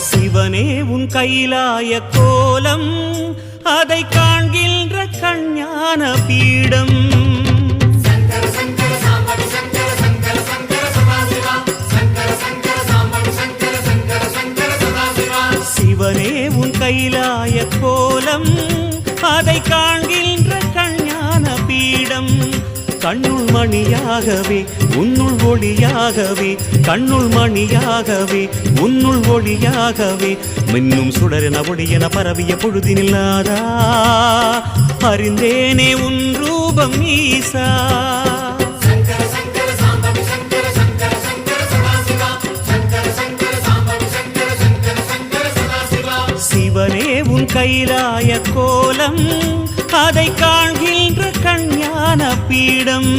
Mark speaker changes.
Speaker 1: சிவனே உன் கைலாய கோலம் அதை காண்கின்ற கஞ்ஞான பீடம் சிவனே உன் கைலாய கோலம் அதை காண்கின்ற கஞ்ஞான பீடம் கண்ணுள் மணியாகவே உன்னுள் ஒளியாகவே கண்ணுள் மணியாகவே உன்னுள் ஒளியாகவே மின்னும் சுடரென ஒளியென பரவிய பொழுதினில்லாதா அறிந்தேனே உன் ரூபம் ஈசா சிவனே உன் கைலாய கோலம் அதை காண்கின்ற கஞ்ஞான பீடம்